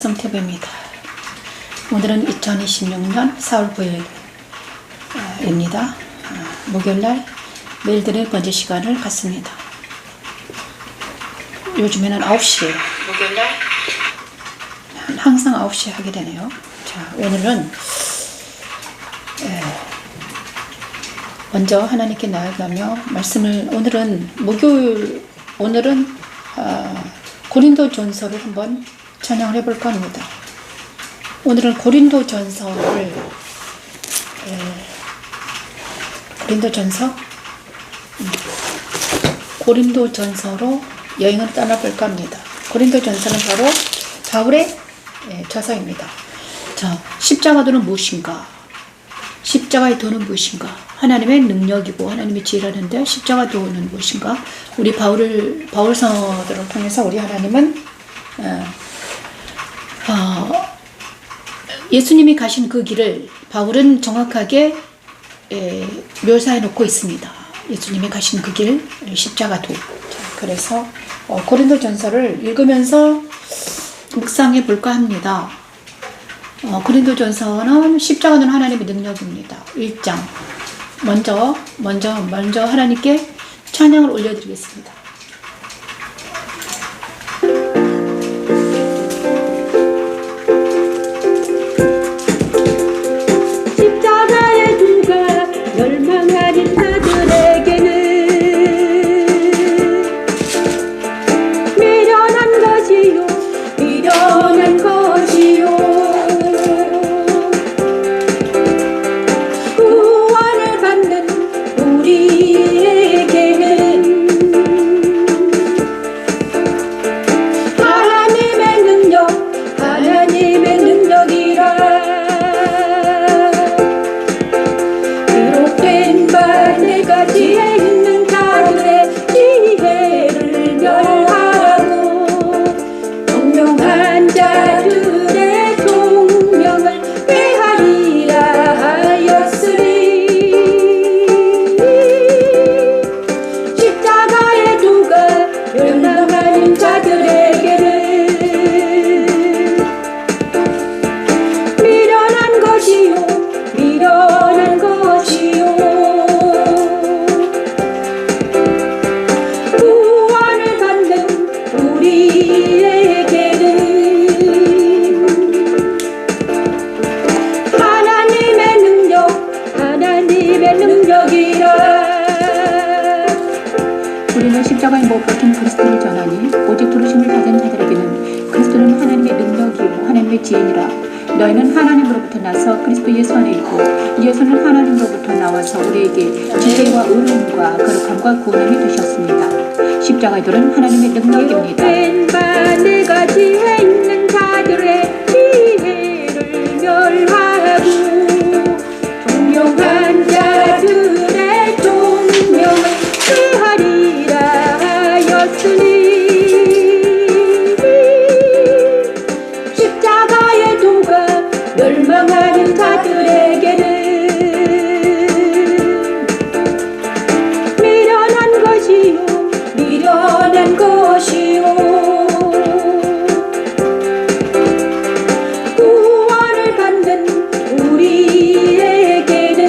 성태배입니다. 오늘은 2026년 4월 9일입니다. 목요일날 매일 드리는 번제 시간을 갖습니다. 요즘에는 9시에 목요일날 항상 9시에 하게 되네요. 자, 오늘은 먼저 하나님께 나아가며 말씀을 오늘은 고린도전서를 한번 찬양을 해볼까 합니다. 오늘은 고린도전서를 고린도전서로 여행을 떠나볼까 합니다. 고린도전서는 바로 바울의 저서입니다. 자, 십자가도는 무엇인가? 십자가의 도는 무엇인가? 하나님의 능력이고 하나님의 지혜라는데 십자가도는 무엇인가? 우리 바울서들을 통해서 우리 하나님은 예수님이 가신 그 길을 바울은 정확하게 묘사해 놓고 있습니다. 예수님이 가신 그 길, 십자가도. 그래서 고린도전서를 읽으면서 묵상해 볼까 합니다. 고린도전서는 십자가는 하나님의 능력입니다. 1장 먼저 하나님께 찬양을 올려드리겠습니다. 우리는 십자가에 못 박힌 그리스도를 전하니 오직 부르심을 받은 자들에게는 그리스도는 하나님의 능력이요 하나님의 지혜니라. 너희는 하나님으로부터 나서 그리스도 예수 안에 있고 예수는 하나님으로부터 나와서 우리에게 지혜와 의로움과 거룩함과 구원함이 되셨습니다. 십자가의 돌은 하나님의 능력입니다. 내가 지혜 있는 자들의 지혜를 멸하고 종용한 자들의 종명을 폐하리라 하였으니 십자가의 도가 멸망하는 자들에게는 미련한 것이요 구원을 받는 우리에게는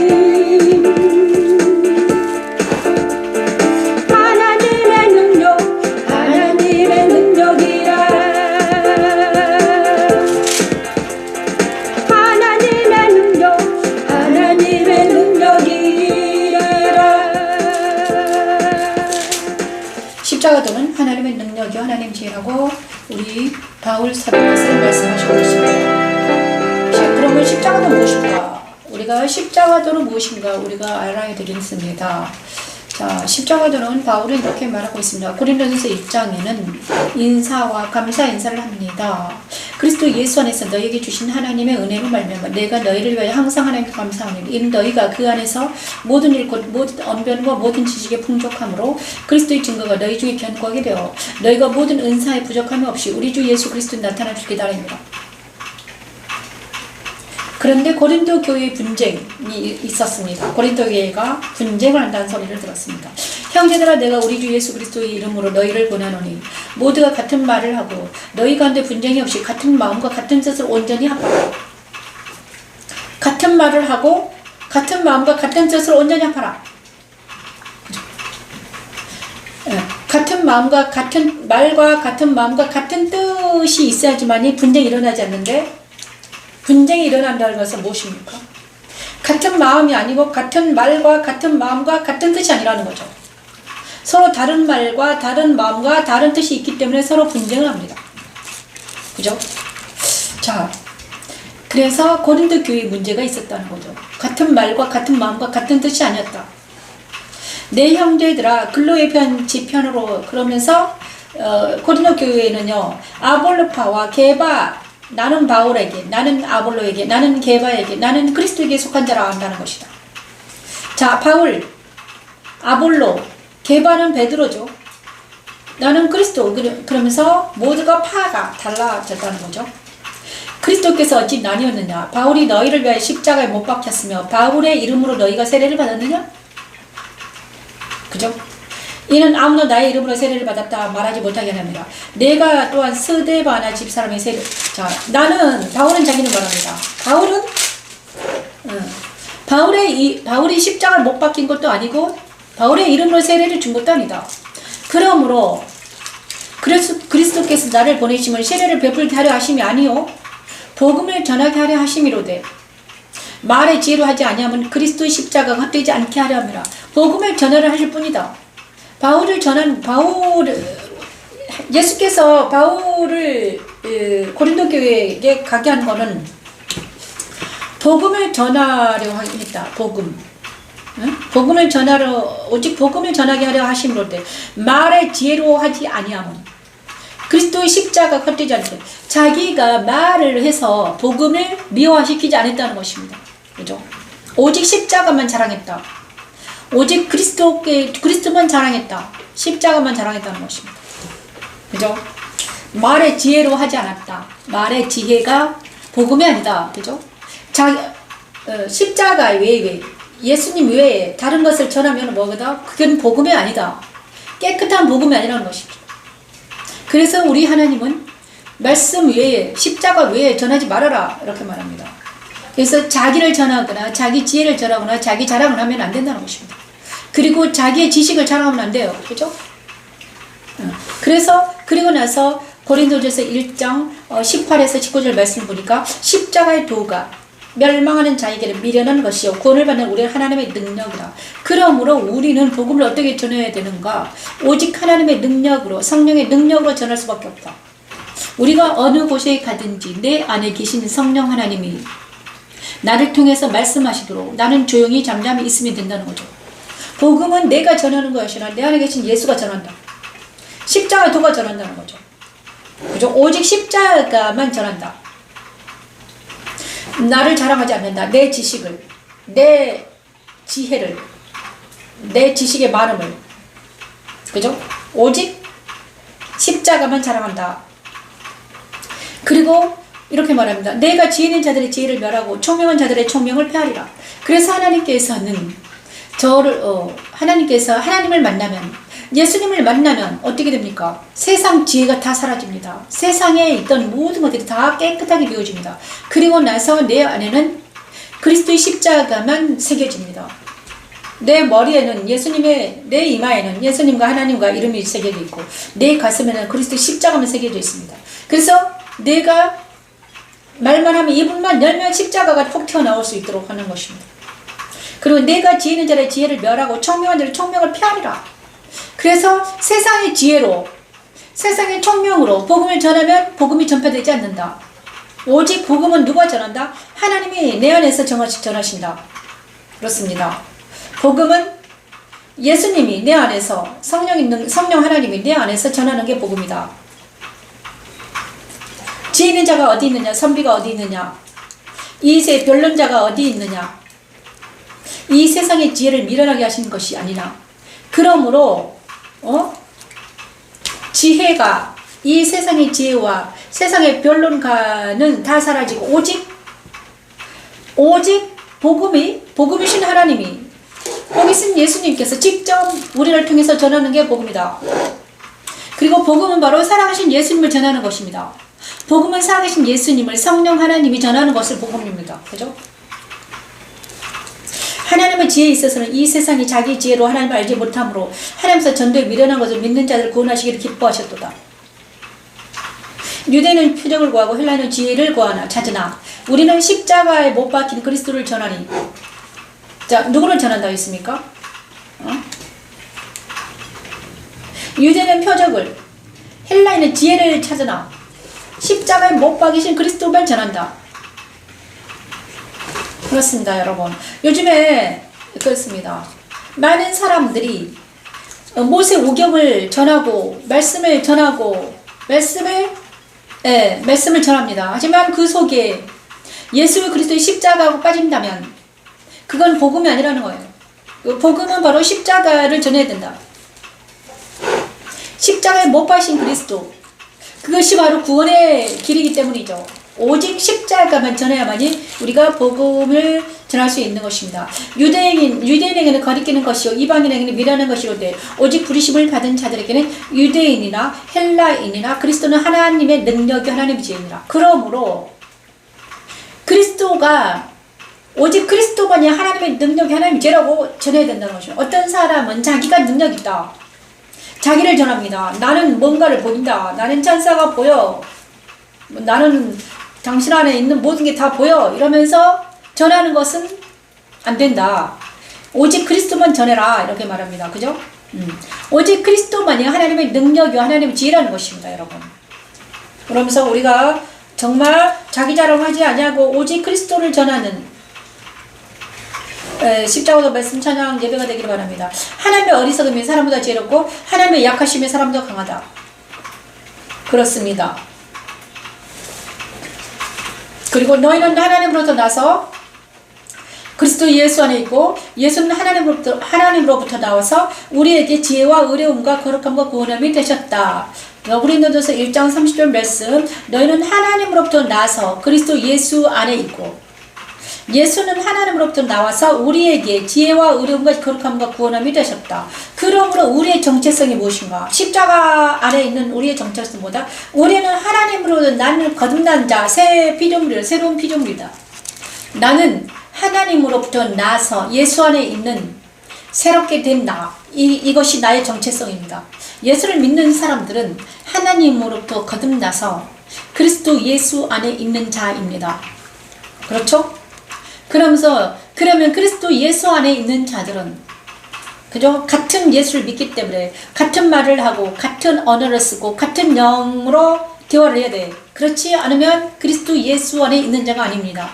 하나님의 능력이라. 하나님의 능력이라. 십자가도는 하나님의 능력이요 하나님의 지혜라고 우리 바울 사도께서 말씀하시고 있습니다. 그러면 십자가는 무엇인가? 우리가 십자가도는 무엇인가 우리가 알아야 되겠습니다. 자, 십자가도는 바울은 이렇게 말하고 있습니다. 고린도전서 1장에는 인사와 감사 인사를 합니다. 그리스도 예수 안에서 너희에게 주신 하나님의 은혜로 말미암아 내가 너희를 위하여 항상 하나님께 감사하노니 이는 너희가 그 안에서 모든 일 곧 모든 언변과 모든 지식에 풍족함으로 그리스도의 증거가 너희 중에 견고하게 되어 너희가 모든 은사에 부족함이 없이 우리 주 예수 그리스도 나타나 주기 바랍니다. 그런데 고린도 교회의 분쟁이 있었습니다. 고린도 교회가 분쟁을 한다는 소리를 들었습니다. 형제들아 내가 우리 주 예수 그리스도의 이름으로 너희를 권하노니 모두가 같은 말을 하고 너희 가운데 분쟁이 없이 같은 마음과 같은 뜻을 온전히 합하라. 같은 말을 하고 같은 마음과 같은 뜻을 온전히 합하라. 같은 마음과 같은 말과 같은 마음과 같은 뜻이 있어야지만이 분쟁이 일어나지 않는데, 분쟁이 일어난다는 것은 무엇입니까? 같은 마음이 아니고 같은 말과 같은 마음과 같은 뜻이 아니라는 거죠. 서로 다른 말과 다른 마음과 다른 뜻이 있기 때문에 서로 분쟁을 합니다. 그죠? 자, 그래서 고린도 교회에 문제가 있었다는 거죠. 같은 말과 같은 마음과 같은 뜻이 아니었다. 내 형제들아 근로의 지편으로 그러면서 고린도 교회는요, 아볼로파와 게바, 나는 바울에게, 나는 아볼로에게, 나는 게바에게, 나는 그리스도에게 속한 자라 한다는 것이다. 자, 바울, 아볼로, 게바는 베드로죠. 나는 그리스도. 그러면서 모두가 파가 달라졌다는 거죠. 그리스도께서 어찌 나뉘었느냐? 바울이 너희를 위하여 십자가에 못 박혔으며 바울의 이름으로 너희가 세례를 받았느냐? 그죠? 이는 아무도 나의 이름으로 세례를 받았다 말하지 못하게 합니다. 내가 또한 스데바나 집사람의 세례. 자, 바울은 자기는 말합니다. 바울이 십자가를 못 박힌 것도 아니고 바울의 이름으로 세례를 준 것도 아니다. 그러므로 그리스도께서 나를 보내심을 세례를 베풀게 하려 하심이 아니요 복음을 전하게 하려 하심이로되 말의 지혜로 하지 아니하면 그리스도의 십자가가 헛되지 않게 하려 함이라. 복음을 전하려 하실 뿐이다. 예수께서 바울을 고린도 교회에 가게 한 거는 복음을 전하려 했다. 복음을 오직 복음을 전하게 하려 하심으로되 말의 지혜로 하지 아니하면 그리스도의 십자가가 헛되지 않게. 자기가 말을 해서 복음을 미화시키지 않았다는 것입니다. 그죠? 오직 십자가만 자랑했다. 오직 그리스도만 자랑했다. 십자가만 자랑했다는 것입니다. 그죠? 말의 지혜로 하지 않았다. 말의 지혜가 복음이 아니다. 그죠? 십자가 외에, 예수님 외에 다른 것을 전하면 뭐거다? 그건 복음이 아니다. 깨끗한 복음이 아니라는 것이죠. 그래서 우리 하나님은 말씀 외에, 십자가 외에 전하지 말아라. 이렇게 말합니다. 그래서 자기를 전하거나 자기 지혜를 전하거나 자기 자랑을 하면 안 된다는 것입니다. 그리고 자기의 지식을 자랑하면 안 돼요. 그죠? 그래서 그리고 나서 고린도전서 1장 18에서 19절 말씀을 보니까 십자가의 도가 멸망하는 자에게는 미련한 것이요 구원을 받는 우리는 하나님의 능력이다. 그러므로 우리는 복음을 어떻게 전해야 되는가? 오직 하나님의 능력으로, 성령의 능력으로 전할 수밖에 없다. 우리가 어느 곳에 가든지 내 안에 계신 성령 하나님이 나를 통해서 말씀하시도록 나는 조용히 잠잠히 있으면 된다는 거죠. 복음은 내가 전하는 것이 아니라 내 안에 계신 예수가 전한다. 십자가 도가 전한다는 거죠. 그죠? 오직 십자가만 전한다. 나를 자랑하지 않는다. 내 지식을, 내 지혜를, 내 지식의 많음을. 그죠? 오직 십자가만 자랑한다. 그리고 이렇게 말합니다. 내가 지혜 있는 자들의 지혜를 멸하고 총명한 자들의 총명을 폐하리라. 그래서 하나님께서는 하나님을 만나면, 예수님을 만나면 어떻게 됩니까? 세상 지혜가 다 사라집니다. 세상에 있던 모든 것들이 다 깨끗하게 비워집니다. 그리고 나서 내 안에는 그리스도의 십자가만 새겨집니다. 내 머리에는 내 이마에는 예수님과 하나님과 이름이 새겨져 있고 내 가슴에는 그리스도의 십자가만 새겨져 있습니다. 그래서 내가 말만 하면 입을만 열면 십자가가 폭 튀어나올 수 있도록 하는 것입니다. 그리고 내가 지혜 있는 자의 지혜를 멸하고 총명한 자의 총명을 폐하리라. 그래서 세상의 지혜로, 세상의 총명으로 복음을 전하면 복음이 전파되지 않는다. 오직 복음은 누가 전한다? 하나님이 내 안에서 전하신다. 그렇습니다. 복음은 예수님이 내 안에서, 성령 하나님이 내 안에서 전하는 게 복음이다. 지혜 있는 자가 어디 있느냐? 선비가 어디 있느냐? 이세 변론자가 어디 있느냐? 이 세상의 지혜를 미련하게 하신 것이 아니라, 그러므로 지혜가, 이 세상의 지혜와 세상의 변론가는 다 사라지고 오직 복음이신 하나님이 거기 있은 예수님께서 직접 우리를 통해서 전하는 게 복음이다. 그리고 복음은 바로 살아계신 예수님을 전하는 것입니다. 복음은 살아계신 예수님을 성령 하나님이 전하는 것을 복음입니다. 그죠? 하나님의 지혜에 있어서는 이 세상이 자기 지혜로 하나님을 알지 못함으로 하나님께서 전도에 미련한 것을 믿는 자들을 구원하시기를 기뻐하셨도다. 유대는 표적을 구하고 헬라는 지혜를 구하나 찾으나 우리는 십자가에 못 박힌 그리스도를 전하니. 자, 누구를 전한다고 했습니까? 유대는 표적을, 헬라인은 지혜를 찾으나 십자가에 못 박이신 그리스도만 전한다. 그렇습니다, 여러분. 요즘에 그렇습니다. 많은 사람들이 모세 오경을 전하고 말씀을 전하고 말씀을 전합니다. 하지만 그 속에 예수 그리스도의 십자가가 빠진다면 그건 복음이 아니라는 거예요. 복음은 바로 십자가를 전해야 된다. 십자가에 못 박힌 그리스도, 그것이 바로 구원의 길이기 때문이죠. 오직 십자가만 전해야만이 우리가 복음을 전할 수 있는 것입니다. 유대인에게는 거리끼는 것이요 이방인에게는 미련한 것이로되 오직 부르심을 받은 자들에게는 유대인이나 헬라인이나 그리스도는 하나님의 능력이 하나님의 지혜니라. 그러므로 그리스도가 오직 그리스도만이 하나님의 능력이 하나님의 지혜라고 전해야 된다는 것이죠. 어떤 사람은 자기가 능력이 있다. 자기를 전합니다. 나는 뭔가를 보인다. 나는 천사가 보여. 나는 당신 안에 있는 모든 게 다 보여. 이러면서 전하는 것은 안 된다. 오직 그리스도만 전해라. 이렇게 말합니다. 그죠? 오직 그리스도만이 하나님의 능력이요 하나님의 지혜라는 것입니다. 여러분. 그러면서 우리가 정말 자기 자랑하지 아니하고 오직 그리스도를 전하는 십자가도 말씀 찬양 예배가 되기를 바랍니다. 하나님의 어리석음이 사람보다 지혜롭고 하나님의 약하심이 사람보다 강하다. 그렇습니다. 그리고 너희는 하나님으로부터 나서 그리스도 예수 안에 있고 예수는 하나님으로부터 나와서 우리에게 지혜와 의로움과 거룩함과 구원함이 되셨다. 고린도전서 1장 30절 말씀, 너희는 하나님으로부터 나서 그리스도 예수 안에 있고 예수는 하나님으로부터 나와서 우리에게 지혜와 의로움과 거룩함과 구원함이 되셨다. 그러므로 우리의 정체성이 무엇인가? 십자가 안에 있는 우리의 정체성은 뭐다? 우리는 하나님으로 나는 거듭난 자, 새로운 피조물이다. 나는 하나님으로부터 나서 예수 안에 있는 새롭게 된 나. 이것이 나의 정체성입니다. 예수를 믿는 사람들은 하나님으로부터 거듭나서 그리스도 예수 안에 있는 자입니다. 그렇죠? 그러면 그리스도 예수 안에 있는 자들은 그죠? 같은 예수를 믿기 때문에 같은 말을 하고 같은 언어를 쓰고 같은 영으로 대화를 해야 돼. 그렇지 않으면 그리스도 예수 안에 있는 자가 아닙니다.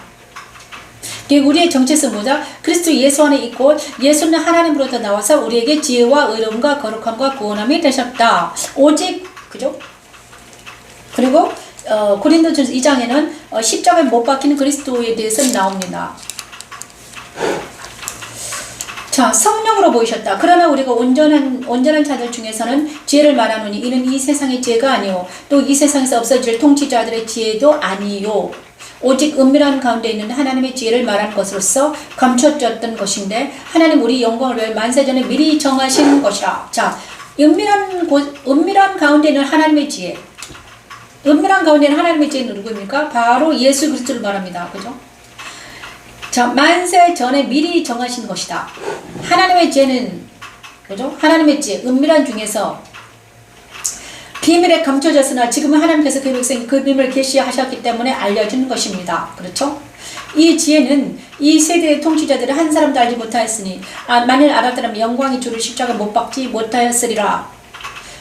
우리의 정체성은 뭐죠? 그리스도 예수 안에 있고 예수는 하나님으로부터 나와서 우리에게 지혜와 의로움과 거룩함과 구원함이 되셨다. 오직 그죠? 그리고 고린도전서 2장에는 십자가에 못 박힌 그리스도에 대해서 나옵니다. 자, 성령으로 보이셨다. 그러나 우리가 온전한 자들 중에서는 지혜를 말하노니 이는 이 세상의 지혜가 아니요 또 이 세상에서 없어질 통치자들의 지혜도 아니요 오직 은밀한 가운데 있는 하나님의 지혜를 말하는 것으로서 감춰졌던 것인데 하나님 우리 영광을 위해 만세전에 미리 정하신 것이라. 자, 은밀한 가운데 있는 하나님의 지혜. 은밀한 가운데 있는 하나님의 지혜는 누구입니까? 바로 예수 그리스도를 말합니다. 그죠? 자, 만세 전에 미리 정하신 것이다. 하나님의 지혜는 그죠? 하나님의 지혜, 은밀한 중에서 비밀에 감춰졌으나 지금은 하나님께서 그 백성이 그 비밀을 계시하셨기 때문에 알려진 것입니다. 그렇죠? 이 지혜는 이 세대의 통치자들이 한 사람도 알지 못하였으니 만일 알았더라면 영광이 주를 십자가 못 박지 못하였으리라.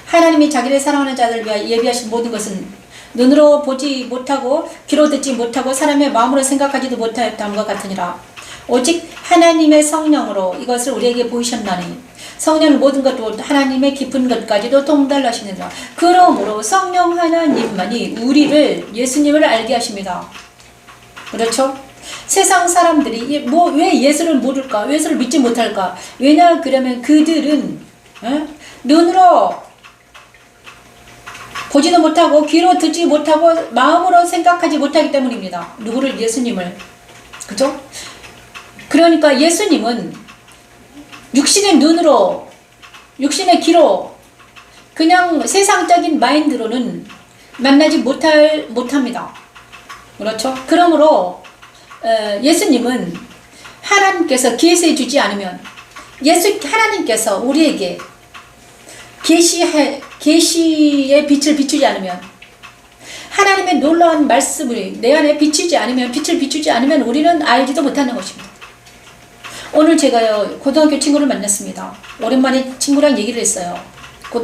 하나님이 자기를 사랑하는 자들을 위하여 예비하신 모든 것은 눈으로 보지 못하고 귀로 듣지 못하고 사람의 마음으로 생각하지도 못하였다함과 같으니라. 오직 하나님의 성령으로 이것을 우리에게 보이셨나니 성령은 모든 것도 하나님의 깊은 것까지도 통달하시느니라. 그러므로 성령 하나님만이 우리를 예수님을 알게 하십니다. 그렇죠? 세상 사람들이 왜 예수를 모를까? 왜 예수를 믿지 못할까? 왜냐 그러면 그들은 눈으로 보지도 못하고 귀로 듣지 못하고 마음으로 생각하지 못하기 때문입니다. 누구를? 예수님을. 그죠? 그러니까 예수님은 육신의 눈으로, 육신의 귀로, 그냥 세상적인 마인드로는 만나지 못합니다. 그렇죠? 그러므로 예수님은 하나님께서 계시해 주지 않으면, 하나님께서 우리에게 계시의 빛을 비추지 않으면, 하나님의 놀라운 말씀을 내 안에 비추지 않으면, 빛을 비추지 않으면 우리는 알지도 못하는 것입니다. 오늘 제가요, 고등학교 친구를 만났습니다. 오랜만에 친구랑 얘기를 했어요.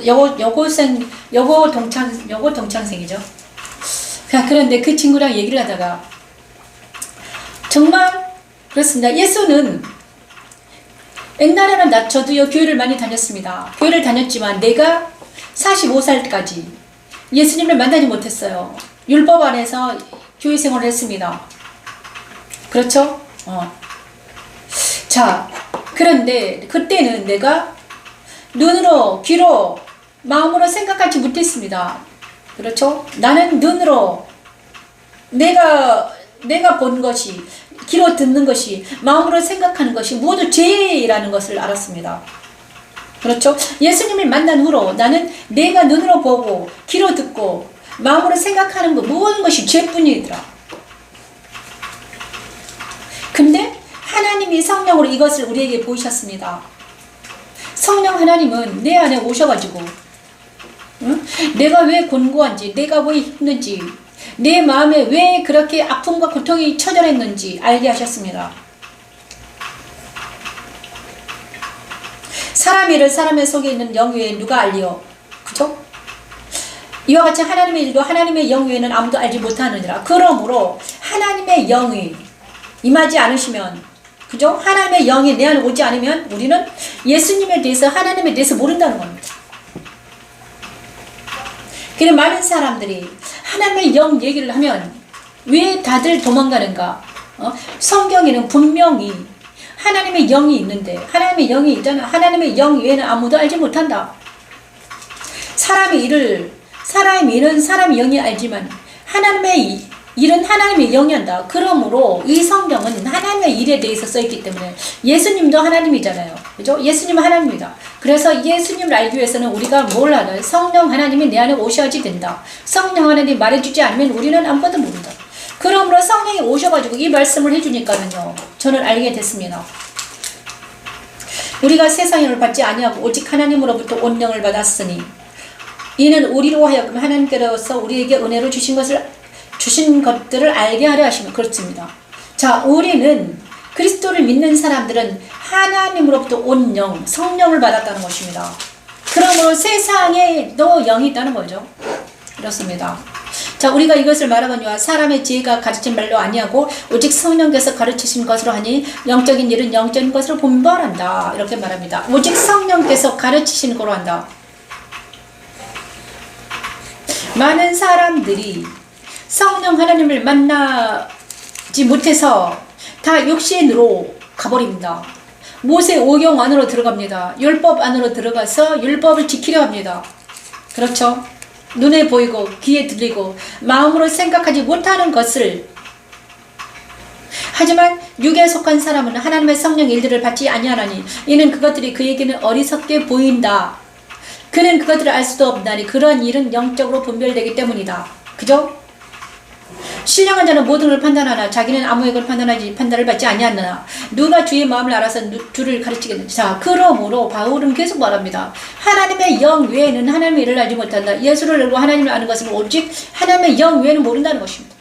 여고 동창생이죠. 그런데 그 친구랑 얘기를 하다가 정말 그렇습니다. 예수는 옛날에는 저도요 교회를 많이 다녔습니다. 교회를 다녔지만 내가 45살까지 예수님을 만나지 못했어요. 율법 안에서 교회 생활을 했습니다. 그렇죠? 자, 그런데 그때는 내가 눈으로, 귀로, 마음으로 생각하지 못했습니다. 그렇죠? 나는 눈으로 내가 본 것이, 귀로 듣는 것이, 마음으로 생각하는 것이 모두 죄라는 것을 알았습니다. 그렇죠? 예수님을 만난 후로 나는 내가 눈으로 보고, 귀로 듣고, 마음으로 생각하는 것 모든 것이 죄뿐이더라. 근데 하나님이 성령으로 이것을 우리에게 보이셨습니다. 성령 하나님은 내 안에 오셔가지고, 응? 내가 왜 곤고한지, 내가 왜 힘든지, 내 마음에 왜 그렇게 아픔과 고통이 처절했는지 알게 하셨습니다. 사람의 일을 사람의 속에 있는 영 외에 누가 알리요? 그죠? 이와 같이 하나님의 일도 하나님의 영 외에는 아무도 알지 못하느니라. 그러므로 하나님의 영이 임하지 않으시면, 그죠? 하나님의 영이 내 안에 오지 않으면 우리는 예수님에 대해서, 하나님에 대해서 모른다는 겁니다. 그래서 많은 사람들이 하나님의 영 얘기를 하면 왜 다들 도망가는가? 성경에는 분명히 하나님의 영이 있는데, 하나님의 영이 있잖아. 하나님의 영 외에는 아무도 알지 못한다. 사람의 일은 사람의 영이 알지만 하나님의 일은 하나님의 영이 한다. 그러므로 이 성경은 하나님의 일에 대해서 써있기 때문에, 예수님도 하나님이잖아요. 그죠? 예수님은 하나님이다. 그래서 예수님을 알기 위해서는 우리가 뭘 하나? 성령 하나님이 내 안에 오셔야지 된다. 성령 하나님이 말해주지 않으면 우리는 아무것도 모른다. 그러므로 성령이 오셔가지고 이 말씀을 해주니까는요, 저는 알게 됐습니다. 우리가 세상의 영을 받지 아니하고 오직 하나님으로부터 온 영을 받았으니 이는 우리로 하여금 하나님께로서 우리에게 은혜로 주신 것들을 알게 하려 하시면 그렇습니다. 자, 우리는 그리스도를 믿는 사람들은 하나님으로부터 온 영, 성령을 받았다는 것입니다. 그러므로 세상에도 영이 있다는 거죠. 그렇습니다. 자, 우리가 이것을 말하거니와 사람의 지혜가 가르친 말로 아니하고 오직 성령께서 가르치신 것으로 하니 영적인 일은 영적인 것으로 분별한다. 이렇게 말합니다. 오직 성령께서 가르치신 거로 한다. 많은 사람들이 성령 하나님을 만나지 못해서 다 육신으로 가버립니다. 모세 오경 안으로 들어갑니다. 율법 안으로 들어가서 율법을 지키려 합니다. 그렇죠? 눈에 보이고 귀에 들리고 마음으로 생각하지 못하는 것을, 하지만 육에 속한 사람은 하나님의 성령 일들을 받지 아니하나니 이는 그것들이 그에게는 어리석게 보인다. 그는 그것들을 알 수도 없나니 그러한 일은 영적으로 분별되기 때문이다. 그죠? 신령한 자는 모든 걸 판단하나 자기는 아무에게도 판단을 받지 아니하느나 누가 주의 마음을 알아서 주를 가르치겠는지. 자, 그러므로 바울은 계속 말합니다. 하나님의 영 외에는 하나님의 일을 알지 못한다. 예수를 알고 하나님을 아는 것은 오직 하나님의 영 외에는 모른다는 것입니다.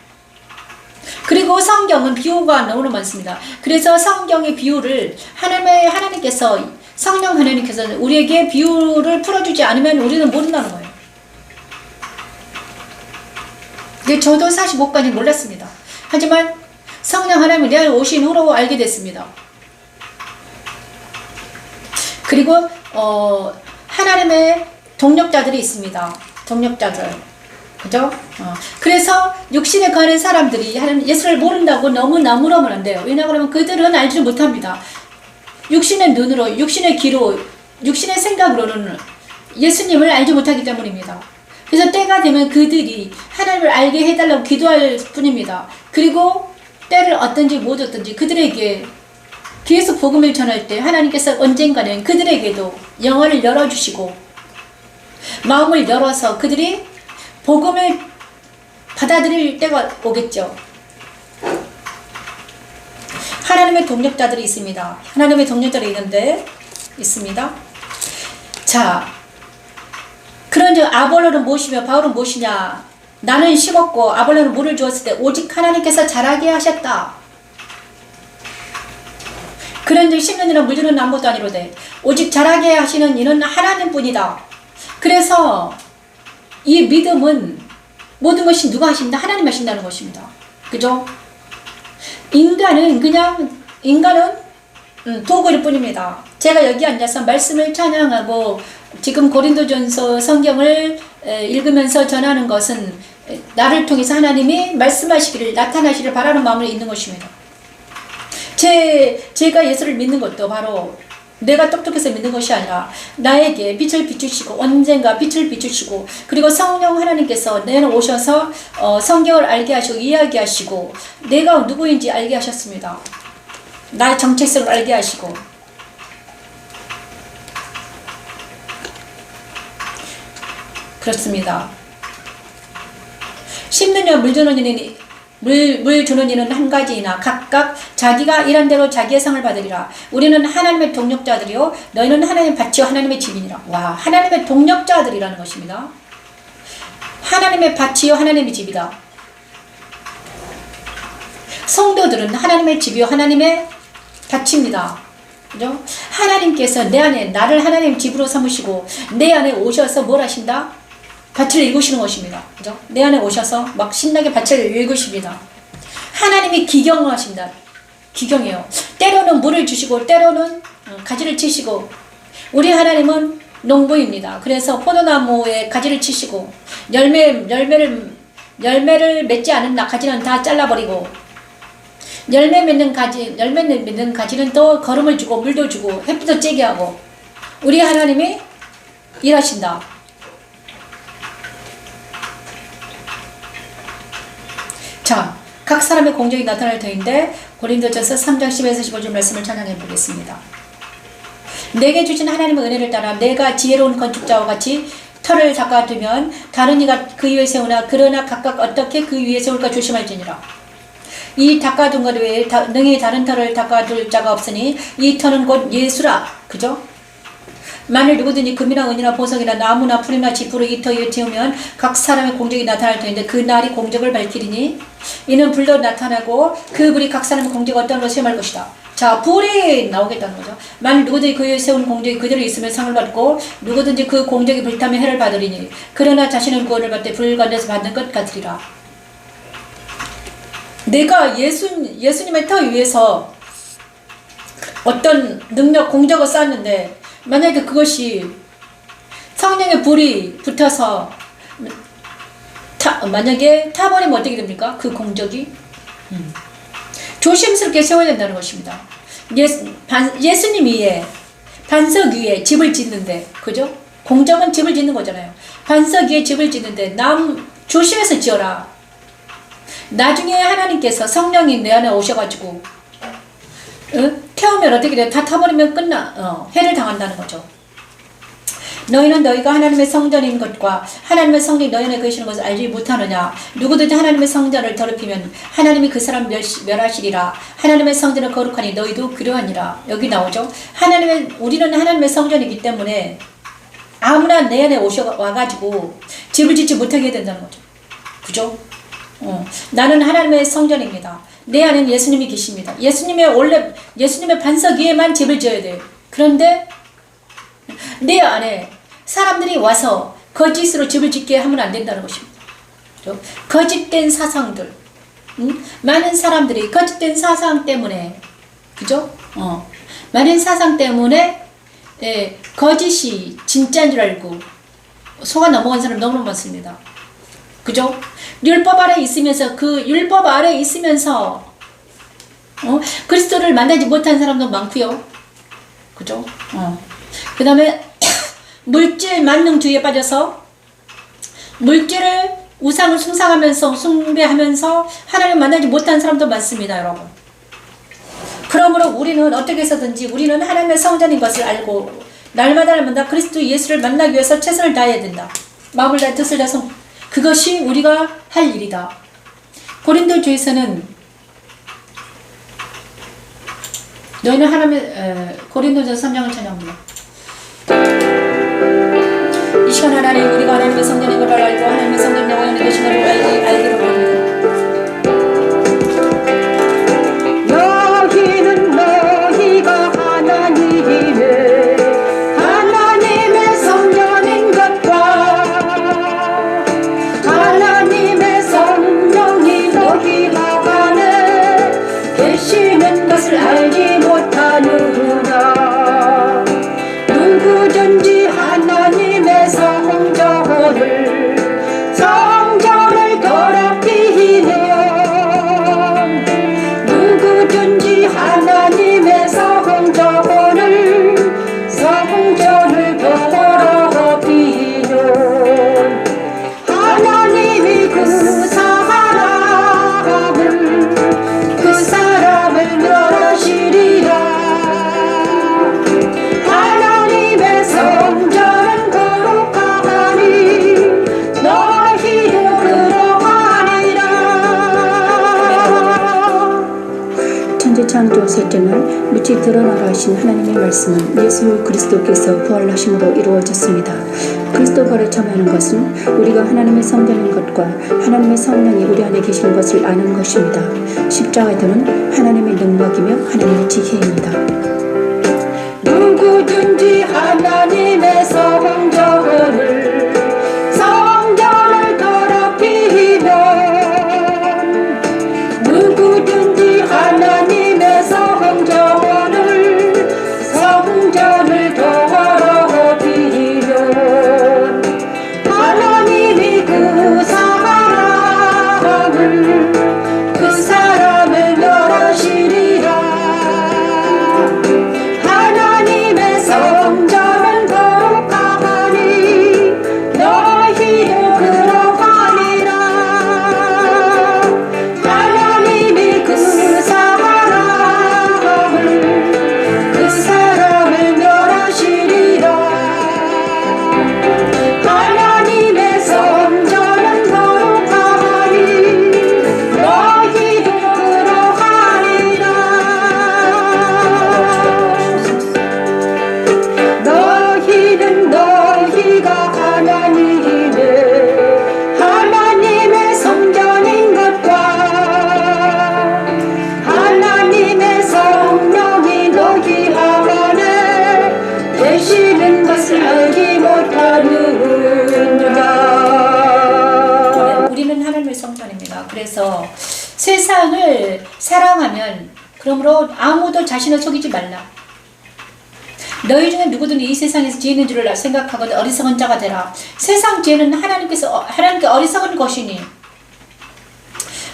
그리고 성경은 비유가 너무나 많습니다. 그래서 성경의 비유를 하나님께서, 성령 하나님께서 우리에게 비유를 풀어주지 않으면 우리는 모른다는 거예요. 근데 저도 사실 못까지 몰랐습니다. 하지만 성령 하나님이 내 안에 오신 후로 알게 됐습니다. 그리고 하나님의 동력자들이 있습니다. 동력자들. 그죠? 그래서 육신에 가는 사람들이 하나님 예수를 모른다고 너무 나무라면 안 돼요. 왜냐하면 그들은 알지 못합니다. 육신의 눈으로, 육신의 귀로, 육신의 생각으로는 예수님을 알지 못하기 때문입니다. 그래서 때가 되면 그들이 하나님을 알게 해달라고 기도할 뿐입니다. 그리고 때를 어떤지 못 어떤지 그들에게 계속 복음을 전할 때 하나님께서 언젠가는 그들에게도 영혼을 열어주시고 마음을 열어서 그들이 복음을 받아들일 때가 오겠죠. 하나님의 동력자들이 있습니다. 하나님의 동력자들이 있습니다. 자, 그런 아볼로는 무엇이며 바울은 무엇이냐? 나는 심었고 아볼로는 물을 주었을 때 오직 하나님께서 자라게 하셨다. 그런즉 심는 이는 물 주는 아무것도 아니로되 오직 자라게 하시는 이는 하나님뿐이다. 그래서 이 믿음은 모든 것이 누가 하신다? 하나님 하신다는 것입니다. 그죠? 인간은 도구일 뿐입니다. 제가 여기 앉아서 말씀을 찬양하고 지금 고린도전서 성경을 읽으면서 전하는 것은 나를 통해서 하나님이 말씀하시기를 나타나시기를 바라는 마음으로 있는 것입니다. 제가 예수를 믿는 것도 바로 내가 똑똑해서 믿는 것이 아니라 나에게 빛을 비추시고 언젠가 빛을 비추시고 그리고 성령 하나님께서 내 안에 오셔서 성경을 알게 하시고 이야기하시고 내가 누구인지 알게 하셨습니다. 나의 정체성을 알게 하시고 그렇습니다. 심는 이와 물 주는 이는 물 주는 이는 한 가지이나 각각 자기가 일한 대로 자기의 상을 받으리라. 우리는 하나님의 동력자들이요 너희는 하나님의 밭이요 하나님의 집이니라. 와, 하나님의 동력자들이라는 것입니다. 하나님의 밭이요 하나님의 집이다. 성도들은 하나님의 집이요 하나님의 밭입니다. 그죠? 하나님께서 내 안에 나를 하나님 집으로 삼으시고 내 안에 오셔서 뭘 하신다? 밭을 읽으시는 것입니다. 그죠? 내 안에 오셔서 막 신나게 밭을 읽으십니다. 하나님이 기경하신다. 기경해요. 때로는 물을 주시고 때로는 가지를 치시고 우리 하나님은 농부입니다. 그래서 포도나무에 가지를 치시고 열매를 맺지 않은 가지는 다 잘라버리고 열매 맺는 가지는 또 거름을 주고 물도 주고 햇빛도 쬐게 하고 우리 하나님이 일하신다. 자, 각 사람의 공적이 나타날 터인데 고린도전서 3장 10에서 15절 말씀을 찬양해 보겠습니다. 내게 주신 하나님의 은혜를 따라 내가 지혜로운 건축자와 같이 터를 닦아두면 다른 이가 그 위에 세우나 그러나 각각 어떻게 그 위에 세울까 조심할지니라. 이 닦아둔 것 외에 능히 다른 터를 닦아둘 자가 없으니 이 터는 곧 예수라. 그죠? 만일 누구든지 금이나 은이나 보석이나 나무나 풀이나 지푸로 이 터 위에 태우면 각 사람의 공적이 나타날 터인데 그 날이 공적을 밝히리니 이는 불로 나타나고 그 불이 각 사람의 공적을 어떤 것으로 시험할 것이다. 자, 불이 나오겠다는 거죠. 만일 누구든지 그 위에 세운 공적이 그대로 있으면 상을 받고 누구든지 그 공적이 불타면 해를 받으리니 그러나 자신은 구원을 받되 불 가운데서 받는 것 같으리라. 내가 예수님의 터 위에서 어떤 능력 공적을 쌓았는데 만약에 그것이 성령의 불이 붙어서 만약에 타버리면 어떻게 됩니까? 그 공적이 조심스럽게 세워야 된다는 것입니다. 예수님 위에 반석 위에 집을 짓는데 그죠? 공적은 집을 짓는 거잖아요. 반석 위에 집을 짓는데 조심해서 지어라. 나중에 하나님께서 성령이 내 안에 오셔가지고 태우면 어떻게 돼? 다 타버리면 해를 당한다는 거죠. 너희는 너희가 하나님의 성전인 것과 하나님의 성령이 너희 안에 계시는 것을 알지 못하느냐. 누구든지 하나님의 성전을 더럽히면 하나님이 그 사람 멸하시리라. 하나님의 성전은 거룩하니 너희도 그러하니라. 여기 나오죠. 우리는 하나님의 성전이기 때문에 아무나 내 안에 와가지고 집을 짓지 못하게 된다는 거죠. 그죠? 나는 하나님의 성전입니다. 내 안에는 예수님이 계십니다. 예수님의 반석 위에만 집을 지어야 돼요. 그런데 내 안에 사람들이 와서 거짓으로 집을 짓게 하면 안 된다는 것입니다. 거짓된 사상들, 많은 사람들이 거짓된 사상 때문에, 그죠? 많은 사상 때문에 거짓이 진짜인 줄 알고 속아 넘어간 사람 너무 많습니다. 그죠? 율법 아래 있으면서 그리스도를 만나지 못한 사람도 많고요. 그죠? 그 다음에 물질 만능주의에 빠져서 물질을 우상을 숭배하면서 하나님을 만나지 못한 사람도 많습니다, 여러분. 그러므로 우리는 어떻게 해서든지 우리는 하나님의 성전인 것을 알고 날마다 그리스도 예수를 만나기 위해서 최선을 다해야 된다. 마음을 다해 뜻을 다해서 그것이 우리가 할 일이다. 고린도전서는 너희는 하나님의 고린도전서 3장을 찬양합니다. 이 시간 하나님 우리가 하나님의 성전인 것을 알고 하나님의 성전이 영원히 되신 것을 알기로 합니다. 너희는 너희가 하나님의 성전인 것과 하나님의 성령이 너희 안에 계시는 것을 알지 못하느냐. 누구든지 하나님의 성전을 더럽히면 누구든지 하나님의 성전을 더럽히면 하나님이 그 사람을 멸하시리라. 하나님의 성전은 거룩하니 너희도 그러하리라. 천지 창조 셋째 날 무치 드러나라 하신 하나님의 말씀은 예수 그리스도께서 부활하심으로 이루어졌습니다. 그리스도 부활에 참여하는 것은 우리가 하나님의 성전인 것과 하나님의 성령이 우리 안에 계시는 것을 아는 것입니다. 십자가도는 하나님의 능력이며 하나님의 지혜입니다. 누구든지 하나님의 성전을 더럽히면 누구든지 하나님의 성전을 더럽히면 하나님이 그 사람을 멸하시리라. 하나님의 성전은 거룩하니 너희도 그러하리라. 하나님이 그 사람을 멸하시리라. 하나님의 성전은 거룩하니 너희도 그러하리라. 너희는 너희가 하나님의 성전인 것과 하나님의 성령이 너희 안에 계시는 것을 알지 못하느냐. 우리는 하나님의 성전입니다. 그래서 세상을 사랑하면 그러므로 아무도 자신을 속이지 말라. 너희 중에 누구든 이 세상에서 지혜 있는 줄을 생각하거든 어리석은 자가 되라. 세상 지혜는 하나님께 어리석은 것이니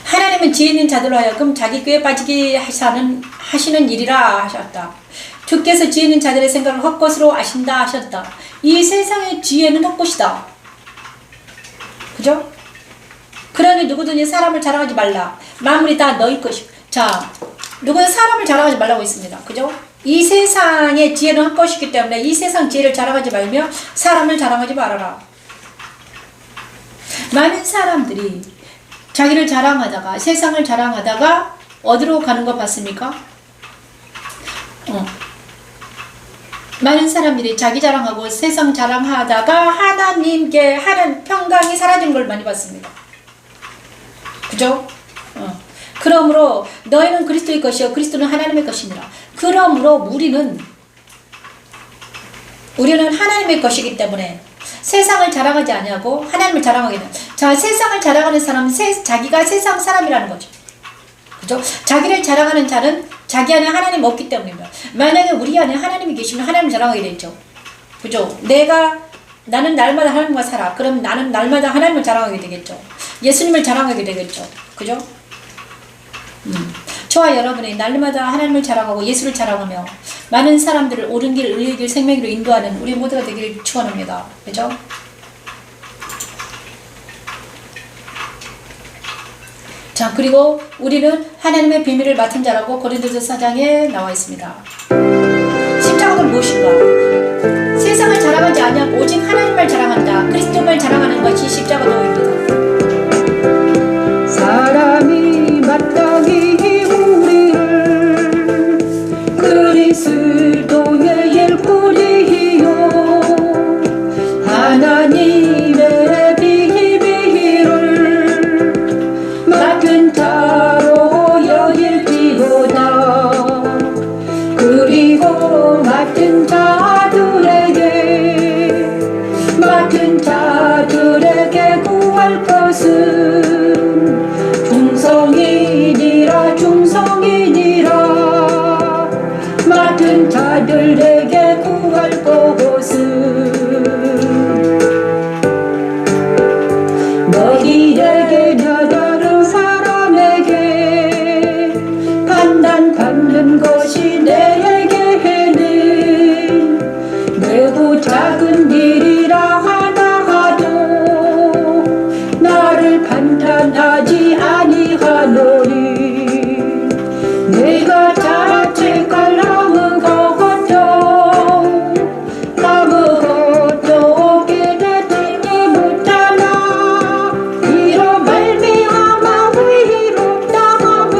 하나님은 지혜 있는 자들로 하여금 자기 꾀에 빠지게 하시는 일이라 하셨다. 주께서 지혜 있는 자들의 생각을 헛것으로 아신다 하셨다. 이 세상의 지혜는 헛것이다. 그죠? 그러니 누구든지 사람을 자랑하지 말라. 만물이 다 너희 것이고. 자, 누구는 사람을 자랑하지 말라고 했습니다. 그죠? 이 세상의 지혜는 헛것이기 때문에 이 세상 지혜를 자랑하지 말며 사람을 자랑하지 말아라. 많은 사람들이 자기를 자랑하다가 세상을 자랑하다가 어디로 가는 거 봤습니까? 많은 사람들이 자기 자랑하고 세상 자랑하다가 하나님께 하는 평강이 사라지는 걸 많이 봤습니다. 그죠? 그러므로 너희는 그리스도의 것이요 그리스도는 하나님의 것이니라. 그러므로 우리는 하나님의 것이기 때문에 세상을 자랑하지 아니하고 하나님을 자랑하게 된다. 자, 세상을 자랑하는 사람은 자기가 세상 사람이라는 거죠. 그죠? 자기를 자랑하는 자는 자기 안에 하나님 없기 때문입니다. 만약에 우리 안에 하나님이 계시면 하나님을 자랑하게 되죠. 그죠? 나는 날마다 하나님과 살아. 그럼 나는 날마다 하나님을 자랑하게 되겠죠. 예수님을 자랑하게 되겠죠. 그죠? 저와 여러분이 날마다 하나님을 자랑하고 예수를 자랑하며 많은 사람들을 옳은 길, 의의 길, 생명의 길로 인도하는 우리 모두가 되기를 축원합니다. 그죠? 자, 그리고 우리는 하나님의 비밀을 맡은 자라고 고린도서 4장에 나와 있습니다. 십자가는 무엇인가? 세상을 자랑하지 아니하고 오직 하나님을 자랑한다. 그리스도를 자랑하는 것이 십자가 도입니다. 사람이 마땅히 우리를 그리스도의 일꾼이요 하나님의 비밀을 맡은 자로 여길지어다. 그리고 맡은 자들에게 구할 것은 충성이니라 맡은 자들에게 구할 것은 너희에게 다른 사람에게 판단받는 것이 내게는 매우 작은 일이라 하나도 나를 판단하지 아니하노니 내가 자책할 아무것도 없게 되지 못하나 이로 말미암아 위롭다함을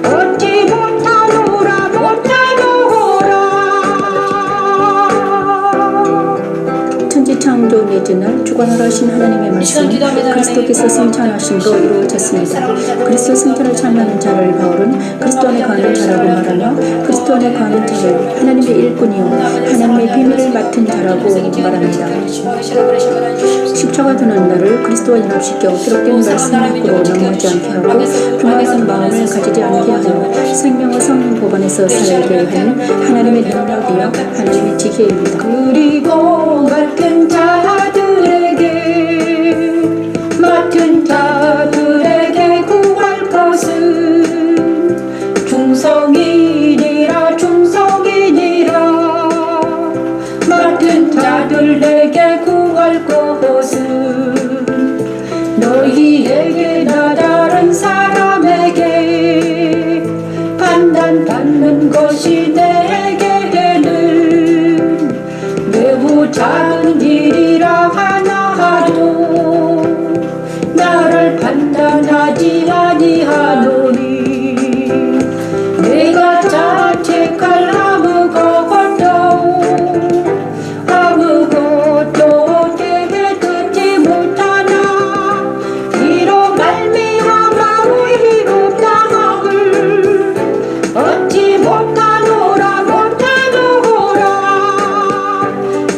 얻지 못하노라. 천지창조 내주날 주관하신 하나님의 말씀 그리스도께서 승천하심으로 이루어졌습니다. 그리스도 승천을 참여하는 자를 바울은 그리스도 안에 거하는 자라고 말하며 그리스도 안에 거하는 자를 하나님의 일꾼이요 하나님의 비밀을 맡은 자라고 말합니다. 십자가 도는 나를 그리스도와 연합시켜 기록된 말씀 밖으로 넘어지 않게 하고 교만한 마음을 가지지 않게 하여 생명의 성령 보관에서 살게 하는 하나님의 능력이요 하나님의 지혜입니다. 그리고 맡은 자들에게 구할 것은 충성이니라 맡은 자들에게 구할 것은 너희에게나 다른 사람에게 판단받는 것이 내게는 매우 작은 일이라 하나도 나를 판단하지 아니하노니 내가 자책할 아무것도 얻게 되지 못하나 이로 말미암아 위롭다함을 얻지 못하노라.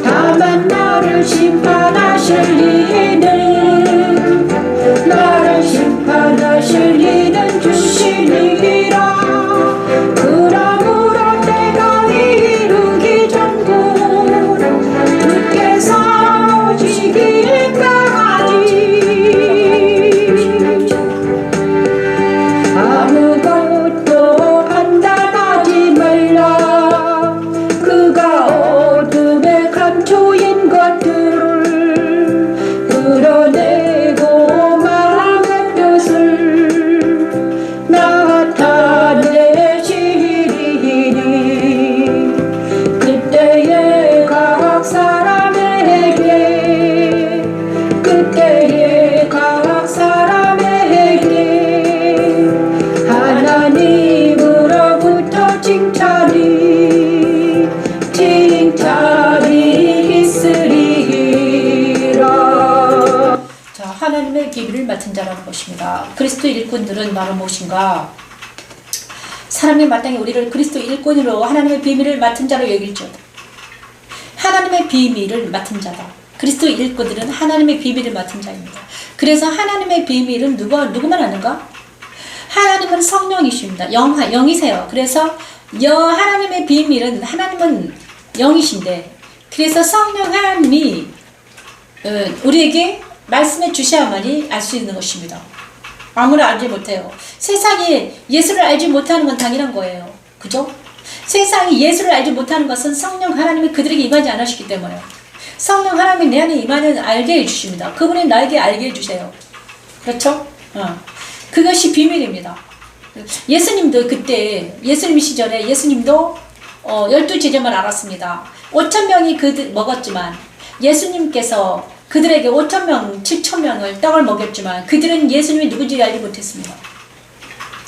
다만 나를 심판하실 이는 주시니라. 그러므로 내가 이르기 전부 주께서 오시기까지 아무것도 판단하지 말라. 그가 어둠에 감초인 것들을 드러내고 마음의 뜻을 나타내시리니 그때에 각 사람에게 하나님으로부터 칭찬이 있으리라. 자, 하나님의 비밀을 맡은 자라는 것입니다. 그리스도 일꾼들은 바로 무엇인가? 사람이 마땅히 우리를 그리스도 일꾼으로 하나님의 비밀을 맡은 자로 여길지어다. 하나님의 비밀을 맡은 자다. 그리스도 일꾼들은 하나님의 비밀을 맡은 자입니다. 그래서 하나님의 비밀은 누구만 아는가? 하나님은 성령이십니다. 영이세요. 그래서 하나님의 비밀은 하나님은 영이신데, 그래서 성령 하나님이 우리에게 말씀해 주셔야만이 알 수 있는 것입니다. 아무나 알지 못해요. 세상이 예수를 알지 못하는 건 당연한 거예요. 그죠? 세상이 예수를 알지 못하는 것은 성령 하나님이 그들에게 임하지 않으시기 때문에, 성령 하나님이 내 안에 임하는 알게 해주십니다. 그분이 나에게 알게 해주세요. 그렇죠? 그것이 비밀입니다. 예수님도 그때 예수님 시절에 예수님도 12제자만 알았습니다. 5,000명이 먹었지만 예수님께서 그들에게 5,000명, 7,000명을 떡을 먹였지만 그들은 예수님이 누군지 알지 못했습니다.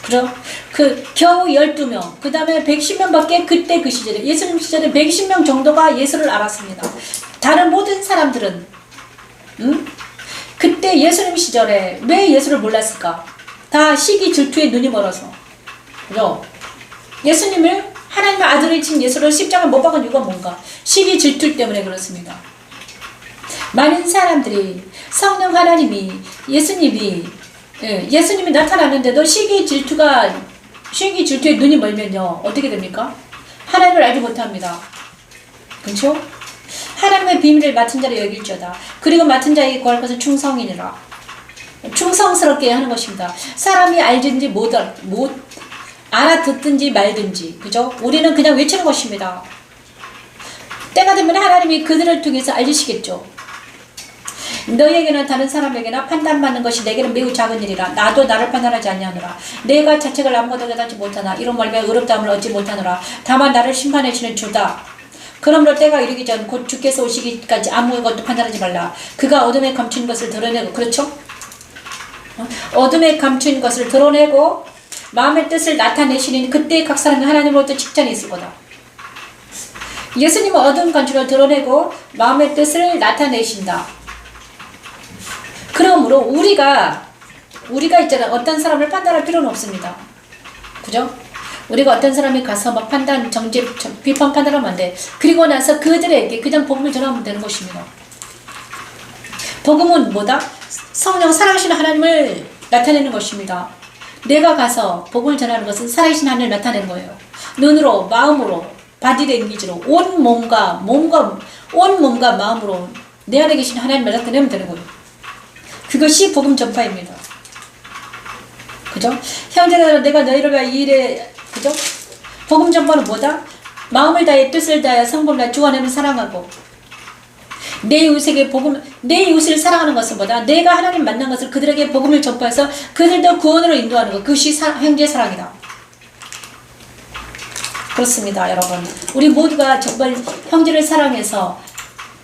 그죠? 겨우 12명, 그 다음에 110명밖에 그때 그 시절에, 예수님 시절에 120명 정도가 예수를 알았습니다. 다른 모든 사람들은, 그때 예수님 시절에 왜 예수를 몰랐을까? 다 시기 질투에 눈이 멀어서. 그죠? 예수님을, 하나님의 아들을 친 예수를 십자가에 못 박은 이유가 뭔가? 시기 질투 때문에 그렇습니다. 많은 사람들이 성령 하나님이, 예수님이 나타났는데도 시기 질투에 눈이 멀면요, 어떻게 됩니까? 하나님을 알지 못합니다. 그렇죠? 하나님의 비밀을 맡은 자로 여길지어다. 그리고 맡은 자에게 구할 것은 충성이니라. 충성스럽게 하는 것입니다. 사람이 알든지 못 알아듣든지 말든지, 그죠? 우리는 그냥 외치는 것입니다. 때가 되면 하나님이 그들을 통해서 알리시겠죠. 너희에게나 다른 사람에게나 판단받는 것이 내게는 매우 작은 일이라. 나도 나를 판단하지 아니하노라. 내가 자책을 아무것도 깨닫지 못하나 이런 말에 의롭다함을 얻지 못하노라. 다만 나를 심판해 주는 주다. 그러므로 때가 이르기 전 곧 주께서 오시기까지 아무것도 판단하지 말라. 그가 어둠에 감춘 것을 드러내고, 그렇죠? 어둠에 감춘 것을 드러내고 마음의 뜻을 나타내시니 그때 각 사람이 하나님으로부터 칭찬이 있을 거다. 예수님은 어둠 감춘을 드러내고 마음의 뜻을 나타내신다. 그러므로 우리가 있잖아, 어떤 사람을 판단할 필요는 없습니다. 그죠? 우리가 어떤 사람이 가서 막 비판 판단하면 안 돼. 그리고 나서 그들에게 그냥 복음을 전하면 되는 것입니다. 복음은 뭐다? 성령 살아계신 하나님을 나타내는 것입니다. 내가 가서 복음을 전하는 것은 살아계신 하나님을 나타내는 거예요. 눈으로, 마음으로, 바디랭귀지로, 온 몸과 마음으로 내 안에 계신 하나님을 나타내면 되는 거예요. 그것이 복음 전파입니다. 그죠? 형제들아, 내가 너희를 위하여 이 일에, 그죠? 복음 전파는 뭐다? 마음을 다해 뜻을 다해 성품을 다해 주 하나님을 사랑하고, 내 이웃을 사랑하는 것은 뭐다? 내가 하나님 만난 것을 그들에게 복음을 전파해서 그들도 구원으로 인도하는 것. 그것이 형제의 사랑이다. 그렇습니다, 여러분. 우리 모두가 정말 형제를 사랑해서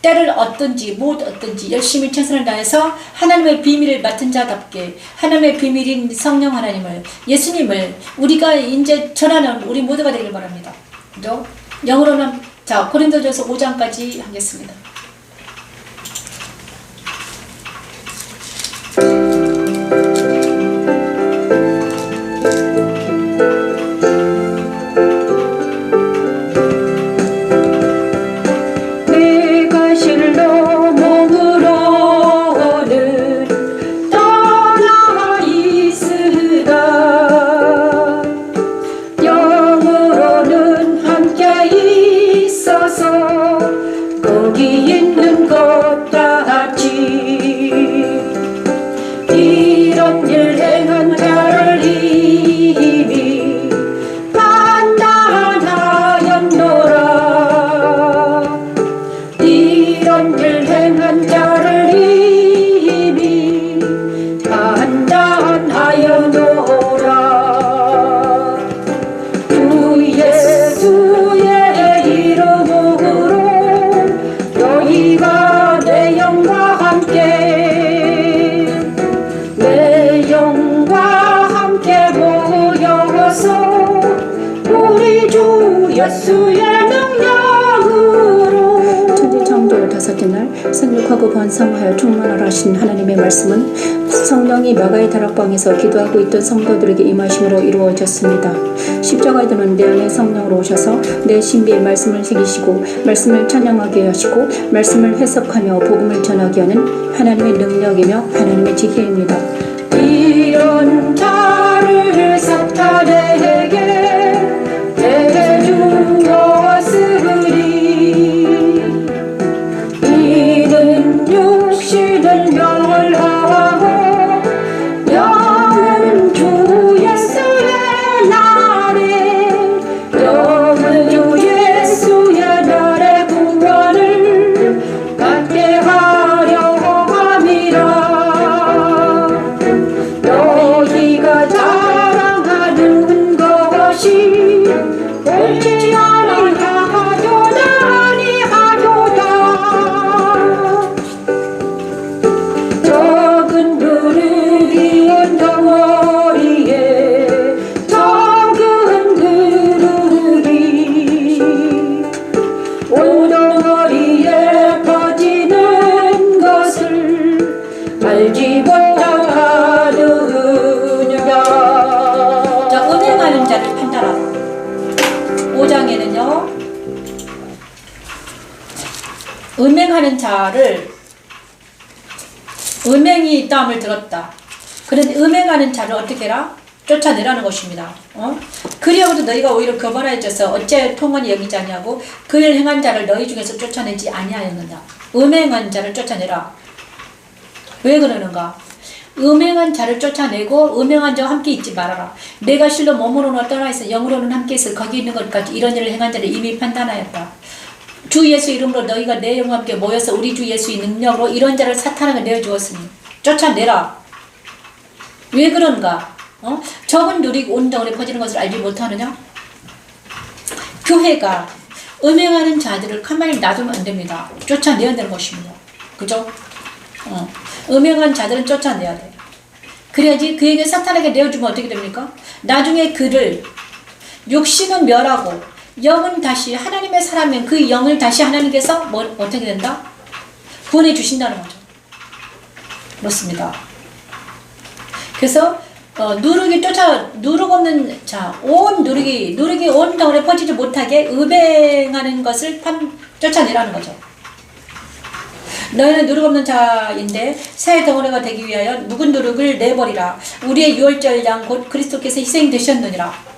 때를 얻든지 못 얻든지 열심히 최선을 다해서 하나님의 비밀을 맡은 자답게 하나님의 비밀인 성령 하나님을, 예수님을 우리가 이제 전하는 우리 모두가 되길 바랍니다. 그죠? 영어로는 자, 고린도전서 5장까지 하겠습니다. 천지창조 다섯째 날 생육하고 번성하여 충만하라 하신 하나님의 말씀은 성령이 마가의 다락방에서 기도하고 있던 성도들에게 임하심으로 이루어졌습니다. 십자가에 드는 내 안에 성령으로 오셔서 내 신비의 말씀을 새기시고 말씀을 찬양하게 하시고 말씀을 해석하며 복음을 전하게 하는 하나님의 능력이며 하나님의 지혜입니다. 이런 자를 사탄에게 이는 육신을 멸하고 영은 주 예수의 날에 영은 주 예수의 날에 구원을 받게 하려 함이라. 음행하는 자를 음행이 있다함을 들었다. 그런 음행하는 자를 어떻게 해라? 쫓아내라는 것입니다. 그리하고도 너희가 오히려 교만하여져서 어째 통언이 여기지 아니하고 그 일 행한 자를 너희 중에서 쫓아내지 아니하였느냐. 음행한 자를 쫓아내라. 왜 그러는가? 음행한 자를 쫓아내고 음행한 자와 함께 있지 말아라. 내가 실로 몸으로는 떠나 있어 영으로는 함께 있어 거기 있는 것까지 이런 일을 행한 자를 이미 판단하였다. 주 예수 이름으로 너희가 내 영과 함께 모여서 우리 주 예수의 능력으로 이런 자를 사탄에게 내어주었으니 쫓아내라. 왜 그런가? 적은 누리고 온 덩어리 퍼지는 것을 알지 못하느냐? 교회가 음행하는 자들을 가만히 놔두면 안 됩니다. 쫓아내야 되는 것입니다. 그죠? 음행한 자들은 쫓아내야 돼. 그래야지 그에게 사탄에게 내어주면 어떻게 됩니까? 나중에 그를 육신은 멸하고 영은 다시 하나님의 사람인 그 영을 다시 하나님께서 어떻게 된다? 구원해 주신다는 거죠. 그렇습니다. 그래서 누룩 없는 자, 누룩이 온 덩어리에 퍼지지 못하게 음행하는 것을 쫓아내라는 거죠. 너희는 누룩 없는 자인데 새 덩어리가 되기 위하여 묵은 누룩을 내버리라. 우리의 유월절 양 곧 그리스도께서 희생되셨느니라.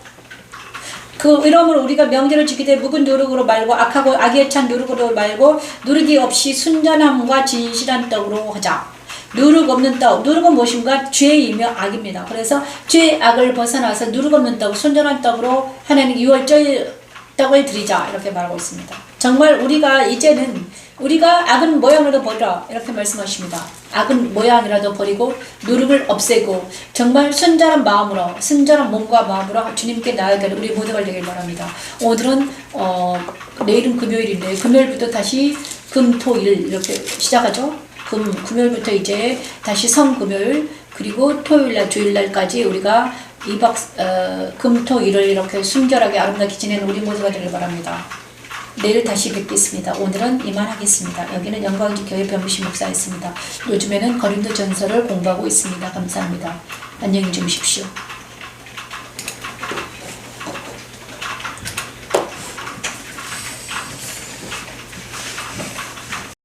이러므로 우리가 명절을 지키되 묵은 누룩으로 말고 악하고 악에 찬 누룩으로 말고 누룩이 없이 순전함과 진실한 떡으로 하자. 누룩 없는 떡, 누룩은 무엇인가? 죄이며 악입니다. 그래서 죄의 악을 벗어나서 누룩 없는 떡, 순전한 떡으로 하나님 유월절 떡을 드리자 이렇게 말하고 있습니다. 정말 우리가 악은 모양이라도 버리라 이렇게 말씀하십니다. 악은 모양이라도 버리고 누룩을 없애고 정말 순전한 마음으로 순전한 몸과 마음으로 주님께 나아가는 우리 모두가 되길 바랍니다. 오늘은 내일은 금요일인데 금요일부터 다시 금토일 이렇게 시작하죠. 금요일부터 이제 다시 성금요일 그리고 토요일날 주일날까지 우리가 금토일을 이렇게 순결하게 아름답게 지내는 우리 모두가 되길 바랍니다. 내일 다시 뵙겠습니다. 오늘은 이만하겠습니다. 여기는 영광교회 변무신 목사였습니다. 요즘에는 거린도 전서를 공부하고 있습니다. 감사합니다. 안녕히 주무십시오.